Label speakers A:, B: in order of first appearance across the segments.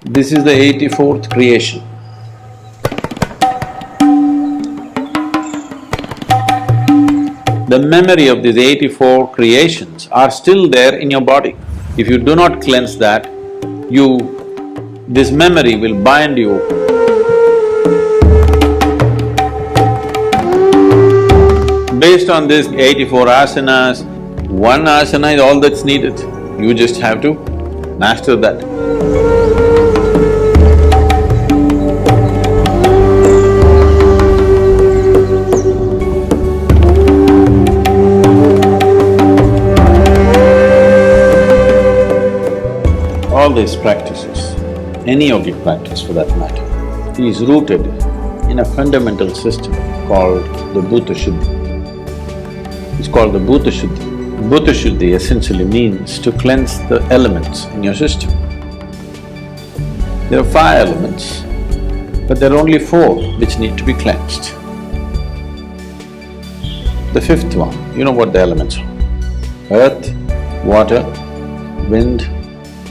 A: This is the 84th creation. The memory of these 84 creations are still there in your body. If you do not cleanse that, this memory will bind you. Based on these 84 asanas, one asana is all that's needed. You just have to master that. All these practices, any yogic practice for that matter, is rooted in a fundamental system called the Bhuta Shuddhi. It's called the Bhuta Shuddhi. Bhuta Shuddhi essentially means to cleanse the elements in your system. There are 5 elements, but there are only 4 which need to be cleansed. The 5th one, you know what the elements are: earth, water, wind,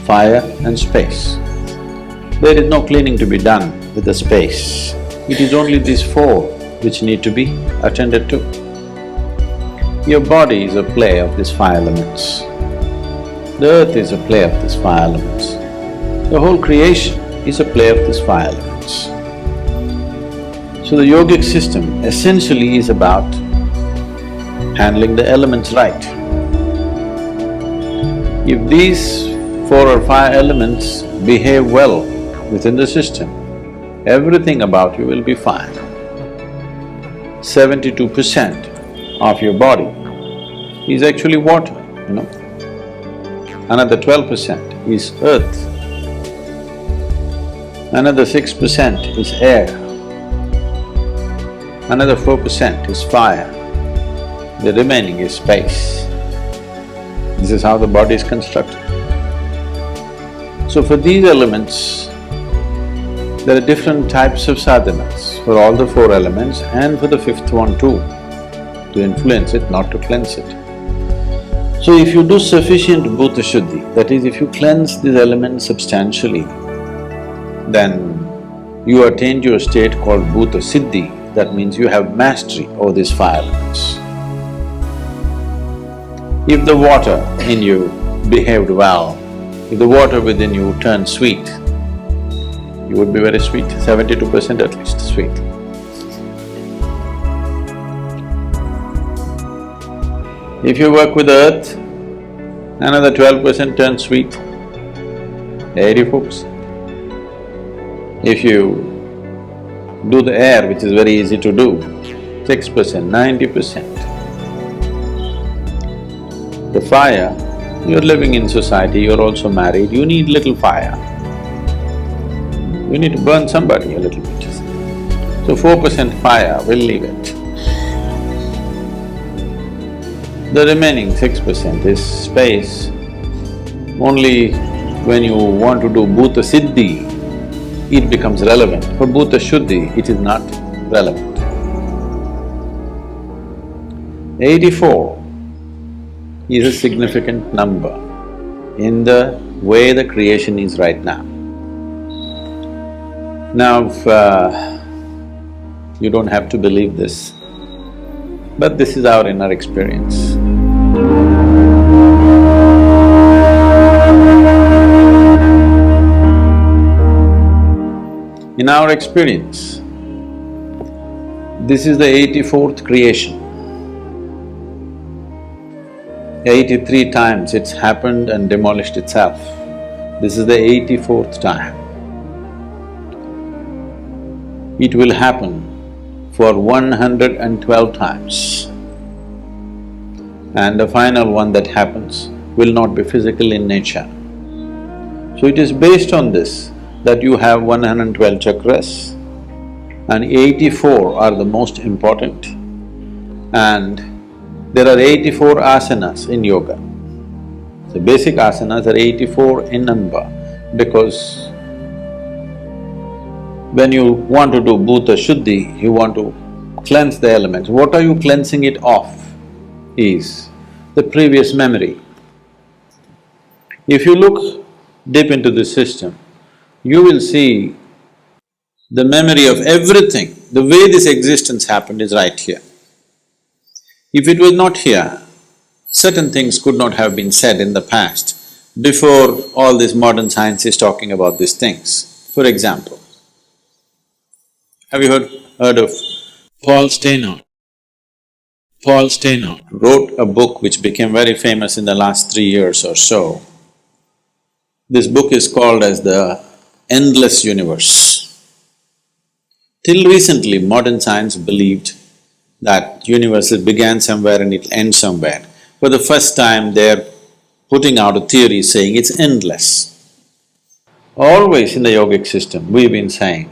A: fire and space. There is no cleaning to be done with the space. It is only these 4 which need to be attended to. Your body is a play of these 5 elements. The earth is a play of these 5 elements. The whole creation is a play of these 5 elements. So the yogic system essentially is about handling the elements right. If these 4 or 5 elements behave well within the system, everything about you will be fine. 72% of your body is actually water, you know. Another 12% is earth. Another 6% is air. Another 4% is fire. The remaining is space. This is how the body is constructed. So for these elements, there are different types of sadhanas for all the 4 elements and for the 5th one too, to influence it, not to cleanse it. So if you do sufficient Bhuta Shuddhi, that is, if you cleanse these elements substantially, then you attain to a state called Bhuta Siddhi. That means you have mastery over these 5 elements. If the water in you behaved well, if the water within you turned sweet, you would be very sweet, 72% at least sweet. If you work with earth, another 12% turns sweet, 84%. If you do the air, which is very easy to do, 6%, 90%. The fire, you're living in society, you're also married, you need little fire. You need to burn somebody a little bit. So 4% fire, we'll leave it. The remaining 6% is space. Only when you want to do Bhuta Siddhi, it becomes relevant. For Bhuta Shuddhi, it is not relevant. 84 is a significant number in the way the creation is right now. Now, you don't have to believe this, but this is our inner experience. In our experience, this is the 84th creation. 83 times it's happened and demolished itself. This is the 84th time. It will happen for 112 times. And the final one that happens will not be physical in nature. So it is based on this that you have 112 chakras and 84 are the most important. And there are 84 asanas in yoga. The basic asanas are 84 in number because when you want to do Bhuta Shuddhi, you want to cleanse the elements. What are you cleansing it of is the previous memory. If you look deep into this system, you will see the memory of everything. The way this existence happened is right here. If it was not here, certain things could not have been said in the past before all this modern science is talking about these things. For example, have you heard of Paul Steinhardt? Paul Steinhardt wrote a book which became very famous in the last 3 years or so. This book is called as the Endless Universe. Till recently, modern science believed that universe began somewhere and it'll end somewhere. For the first time, they're putting out a theory saying it's endless. Always in the yogic system, we've been saying,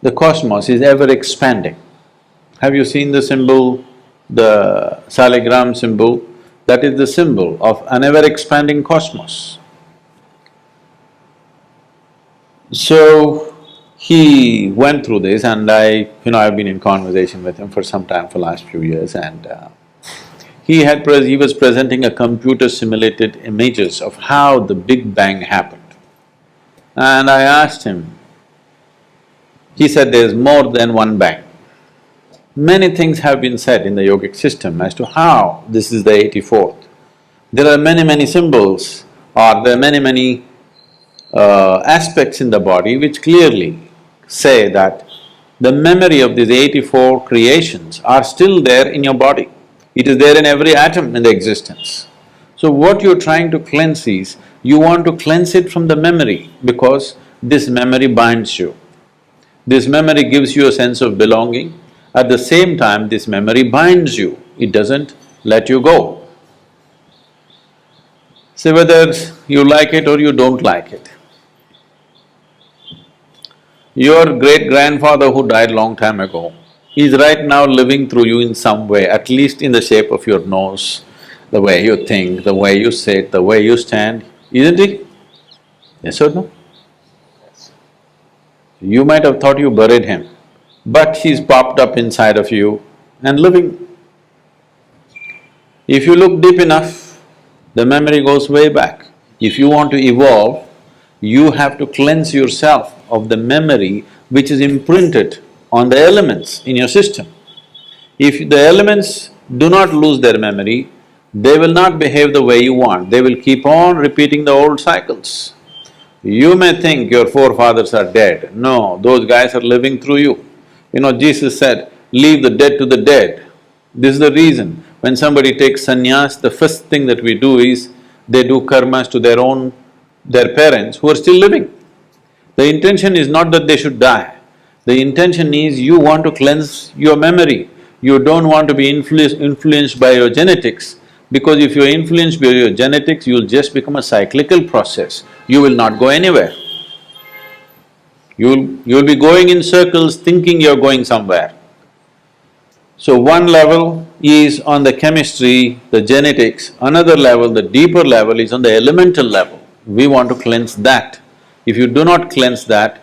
A: the cosmos is ever expanding. Have you seen the symbol, the saligram symbol? That is the symbol of an ever-expanding cosmos. So, he went through this and I've been in conversation with him for some time, for last few years, and he was presenting a computer-simulated images of how the Big Bang happened. And I asked him, he said there's more than one bang. Many things have been said in the yogic system as to how this is the 84th. There are many symbols, or there are many aspects in the body which clearly say that the memory of these 84 creations are still there in your body. It is there in every atom in the existence. So what you're trying to cleanse is, you want to cleanse it from the memory because this memory binds you. This memory gives you a sense of belonging. At the same time, this memory binds you, it doesn't let you go. So whether you like it or you don't like it, your great-grandfather who died long time ago is right now living through you in some way, at least in the shape of your nose, the way you think, the way you sit, the way you stand, isn't it? Yes or no? You might have thought you buried him, but he's popped up inside of you and living. If you look deep enough, the memory goes way back. If you want to evolve, you have to cleanse yourself of the memory which is imprinted on the elements in your system. If the elements do not lose their memory, they will not behave the way you want, they will keep on repeating the old cycles. You may think your forefathers are dead, no, those guys are living through you. Jesus said, leave the dead to the dead. This is the reason, when somebody takes sannyas, the first thing that we do is, they do karmas to their parents who are still living. The intention is not that they should die, the intention is you want to cleanse your memory. You don't want to be influenced by your genetics, because if you're influenced by your genetics, you'll just become a cyclical process, you will not go anywhere. You'll be going in circles thinking you're going somewhere. So one level is on the chemistry, the genetics, another level, the deeper level is on the elemental level. We want to cleanse that. If you do not cleanse that,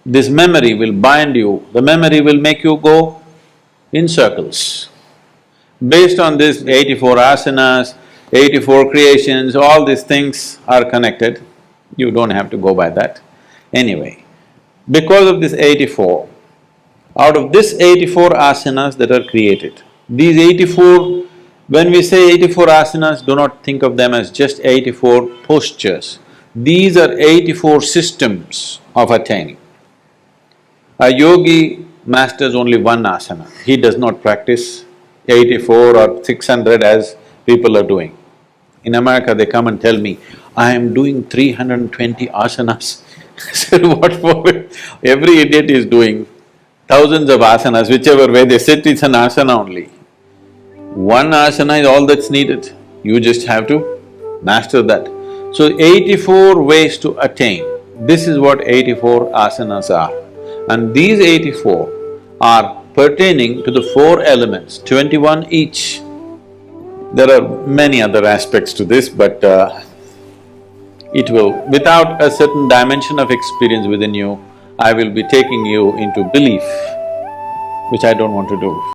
A: this memory will bind you, the memory will make you go in circles. Based on this 84 asanas, 84 creations, all these things are connected, you don't have to go by that. Anyway, because of this 84, out of this 84 asanas that are created, these 84, when we say 84 asanas, do not think of them as just 84 postures. These are 84 systems of attaining. A yogi masters only one asana, he does not practice 84 or 600 as people are doing. In America, they come and tell me, I am doing 320 asanas. I said, what for? Every idiot is doing thousands of asanas, whichever way they sit, it's an asana only. One asana is all that's needed, you just have to master that. So 84 ways to attain, this is what 84 asanas are. And these 84 are pertaining to the 4 elements, 21 each. There are many other aspects to this, but it will… without a certain dimension of experience within you, I will be taking you into belief, which I don't want to do.